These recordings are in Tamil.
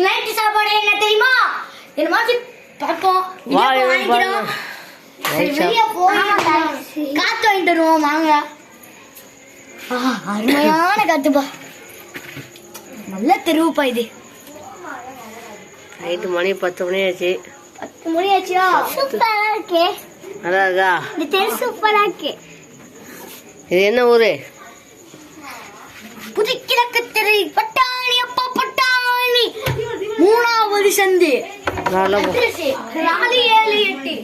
நைட் சாப்பாடு என்ன தெரியுமா? என்ன மாதிரி பாப்போம் வாங்கிக்கிறோம். வெளியே போய் காத்து வாங்கிட்டு வருவோம் வாங்க. அருமையான காத்துப்பா, நல்ல தெருவுப்பா இது. நைட்டு மணி 10 மணி ஆச்சு. 10 மணி ஆச்சா? சூப்பரா இருக்கே. நல்லா இருக்கா? இந்த தெரு சூப்பரா இருக்கே. இது என்ன ஊரு? புதுக்கிழக்கு தெரு, பட்டாணி. அப்பா பட்டாணி 3வது சந்து. ராலி 7 8.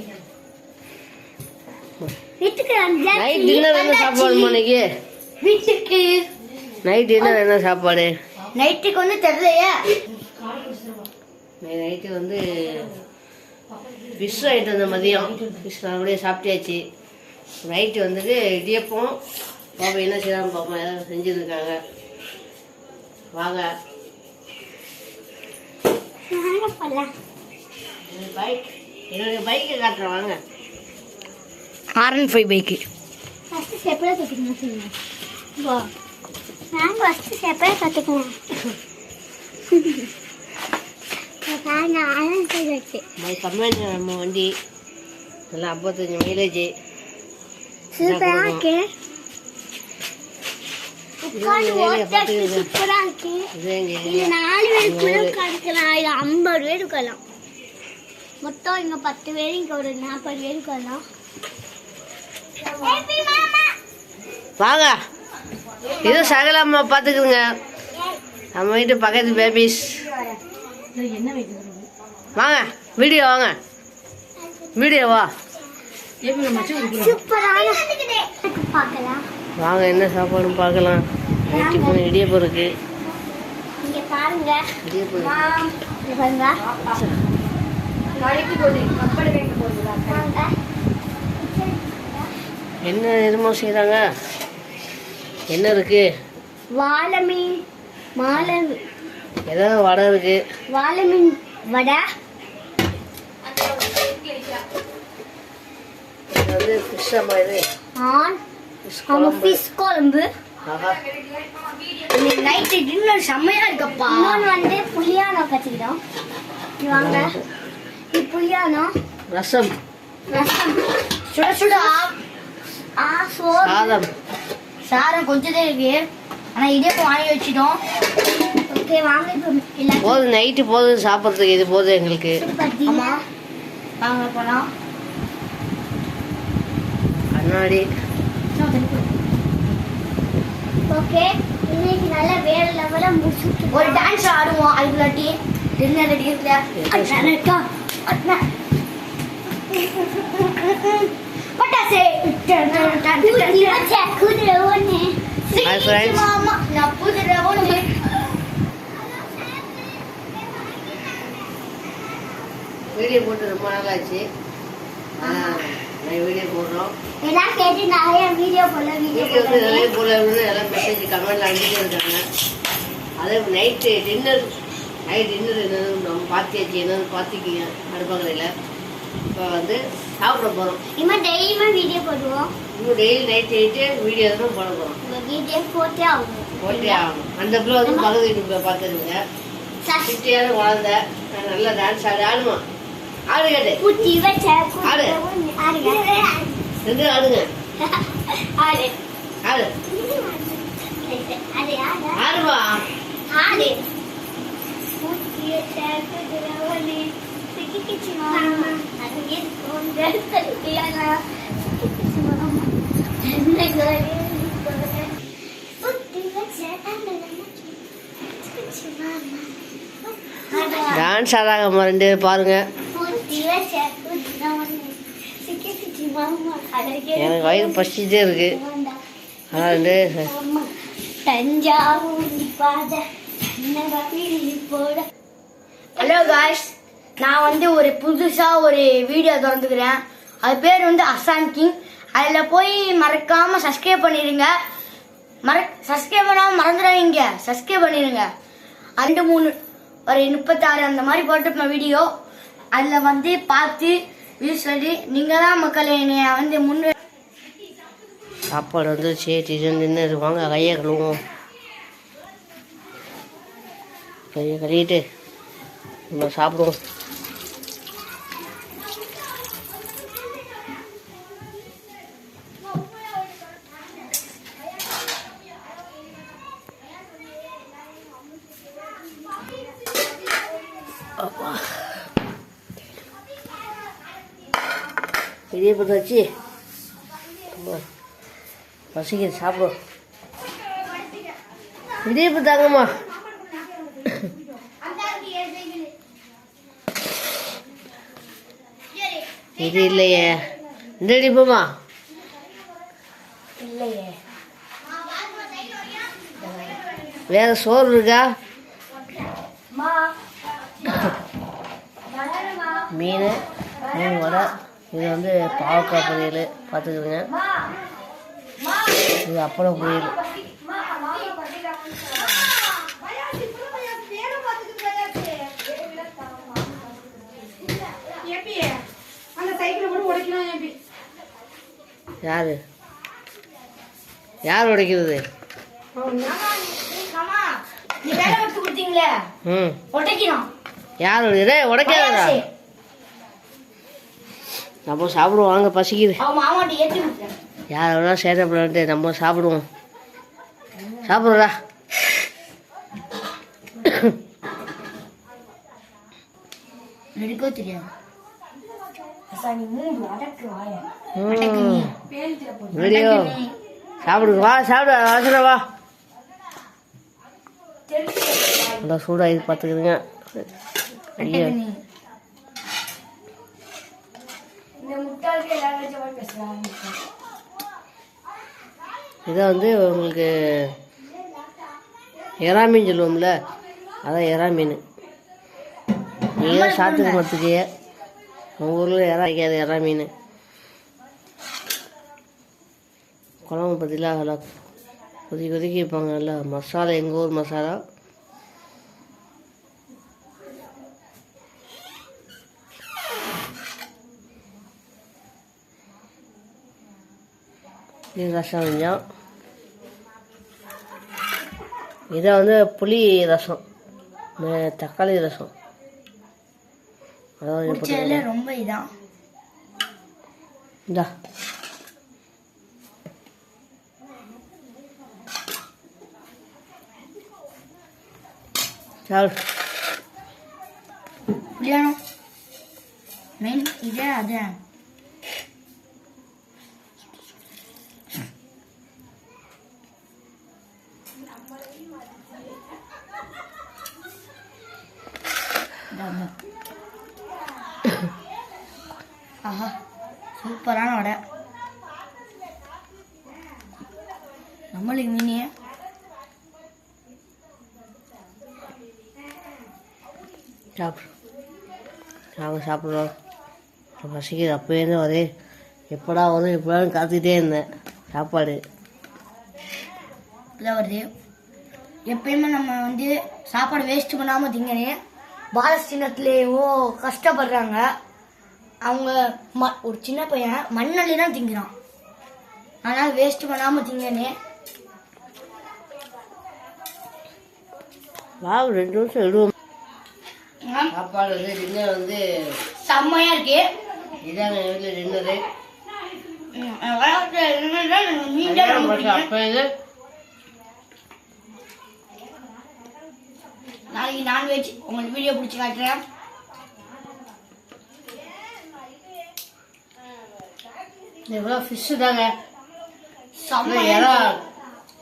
வீட்டுக்கு நைட் டின்னர் என்ன சாப்பாடு மணிக்கு? வீட்டுக்கு நைட் டின்னர் என்ன சாப்பாடு? நைட்டுக்கு வந்து தெரியலையே. நைட்டு வந்து ஃபிஷ் ஆகிட்டு வந்த மதியம். ஃபிஷ் அப்படியே சாப்பிட்டாச்சு. நைட்டு வந்துட்டு இடியப்பம். பாப்பா என்ன செய்யலாம் பார்ப்போம். ஏதாவது செஞ்சுருக்காங்க வாங்க. பைக், என்னுடைய பைக்கை காட்டுறேன் வாங்க. R15 bike. நம்ம வண்டி நல்லா 55 மைலேஜ். மொத்தம் இங்க 10 பேர், இங்க ஒரு 40 பேர் இருக்கலாம். வாங்க, இது சகலம்மா பார்த்துக்குங்க. நம்ம வீட்டு பக்கத்து பேபிஸ். வாங்க வீடியோ, வாங்க வீடியோவா. வாங்க என்ன சாப்பாடுன்னு பார்க்கலாம். இடியப்பம் இருக்கு. என்ன எதுமோ செய்யறாங்க. என்ன இருக்கு? வாழை மீன், ஏதாவது வடை இருக்கு. வாழை மீன் வடை. இது ஃபிஷ் அம்மா. இது ஃபிஷ் குழம்பு. நைட்டு டின்னர் செம்மையா இருக்கப்பா. இன்னொன்று வந்து புளியானோ கத்திக்கிட்டோம். வாங்க, இது புளியானோ. ரசம், சுட சுட சாதம். சாதம் கொஞ்சதே இருக்கு, ஆனா இடியப்பம் வாங்கி வச்சிட்டோம். ஓகே வாங்க, போதும் நைட்டு போதும் சாப்பிட்றதுக்கு. இது போதும் எங்களுக்கு. ஆமா வாங்க போலாம். கண்ணாடி. ஓகே, இன்னைக்கு நல்ல வேற லெவல்ல முடிச்சிட்டு ஒரு டான்ஸ் ஆடுவோம். அதுக்குள்ளாட்டி டின்னர் ரெடி இருக்குல. அண்ணா பட்டாசே குதிரை ஒண்ணு. மாமா நான் குதிரை ஒண்ணு. வீடியோ போட்டு ரொம்ப நாள் ஆச்சு. வீடியோ போடுறோம். எல்லாம் கேட்டு நிறைய வீடியோ நிறைய போடணும்னு எல்லாம் மெசேஜ் கமெண்ட்ல அனுப்பிட்டு இருக்காங்க. அதே நைட்டு டின்னர் என்னன்னு நம்ம பார்த்தியாச்சு. என்னன்னு பார்த்துக்கிங்க அடுப்பங்கரையில். இப்போ வந்து சாப்பிட போகிறோம். இனிமேல் டெய்லியுமே வீடியோ போடுவோம். இன்னும் டெய்லி நைட்டு வீடியோ தான் போட போகிறோம். வீடியோ போட்டே ஆகணும். அந்த பிள்ளை வந்து பக்கத்து வீட்டு பார்த்துருங்க. சிட்டியான குழந்த நல்லா டான்ஸ் ஆடுமா. ஆடு கேட்டு ஆடு ஆடுங்க. ஆடு ஆடுவா. ஆடு டான்ஸ் ஆடாங்க 2 பேர் பாருங்க. எனக்கு வயிறு பசிச்சுட்டே இருக்கு. ஹலோ காய்ஸ், நான் வந்து ஒரு புதுசா ஒரு வீடியோ திறந்துக்கிறேன். அது பேர் வந்து அசான் கிங். அதில் போய் மறக்காம சப்ஸ்கிரைப் பண்ணிடுங்க. சப்ஸ்கிரைப் பண்ணாமல் மறந்துடாதீங்க. சப்ஸ்கிரைப் பண்ணிடுங்க. 2 3 ஒரு 36 அந்த மாதிரி போட்டுப்பேன் வீடியோ. அதில் வந்து பார்த்து வியூஸ் சொல்லி நீங்கள் தான் மக்கள் என்னைய வந்து முன்னே. சாப்பாடு வந்து நின்று வாங்க. கையை கழுவோம். கையை கழுவிட்டு நம்ம சாப்பிடுவோம். இடியப்பத்தை வச்சு பசிக்குது, சாப்பிடுவோம். இடியப்பம் தாங்கம்மா. இது இல்லையே, இந்த இடிப்பமா இல்லையே. வேற சோறு இருக்கா? மீன் வடை. இது வந்து பாவக்காய் பொரியல் பார்த்துக்குதுங்க. இது அப்பளம் பொரியல். யார் உடைக்கிறது? யார் உடைக்காதா? நம்ம சாப்பிடுவோம், வாங்க, பசிக்குது. யார் எவ்வளோ சேதப்படாது, நம்ம சாப்பிடுவோம். சாப்பிடுறா. தெரியாது. சாப்பிடுங்க, வா சாப்பிடு, அவசரம் வா. நல்லா சூடாக இது பார்த்துக்குதுங்க. ஐயோ, இதை வந்து உங்களுக்கு எறா மீன் சொல்லுவோம்ல, அதான் எறா மீன். நீங்கள் சாத்துக்கு மரத்துக்கே உங்கள் ஊரில் எறா வைக்காது, எறா மீன். குழம்பு பற்றிலாம் நல்லா கொதிக்கி வைப்பாங்க. நல்லா மசாலா, எங்கள் ஊர் மசாலா. இது ரசம் கொஞ்சம். இதை வந்து புளி ரசம், தக்காளி ரசம். அதாவது ரொம்ப இதான் இந்தா சால் புளியானம் மெயின் இதே அதே. ஆஹா, சூப்பரான வடை. நம்மளுக்கு மீனிய சாப்பிட்றோம். பசிக்குது, அப்போயே வரே, எப்படா வரும் எப்படான்னு காத்துக்கிட்டே இருந்தேன். சாப்பாடு இப்போதான் வருது. எப்பயுமே நம்ம வந்து சாப்பாடு வேஸ்ட் பண்ணாமல் திங்கனே. பாலஸ்தீனத்துலேயோ கஷ்டப்படுறாங்க அவங்க. ஒரு சின்ன பையன் மண்ணள்ளி தான் திங்கிறான். ஆனால் வேஸ்ட் பண்ணாமல் திங்கனே. வா, 2 நிமிஷம் விடுவோம். சாப்பாடு வந்து டின்னர் வந்து செம்மையா இருக்கு. இதாங்க எங்கள் வீட்டில் டின்னரு. நாளைக்கு நான்வெஜ் உங்களுக்கு வீடியோ பிடிச்சி காட்டுறேன். இவ்வளோ ஃபிஷ்ஷு தாங்க.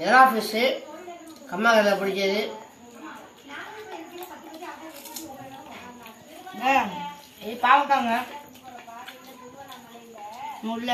எறா ஃபிஷ்ஷு கம்மாக்கல்ல பிடிச்சது. இது பாவக்காங்க உள்ள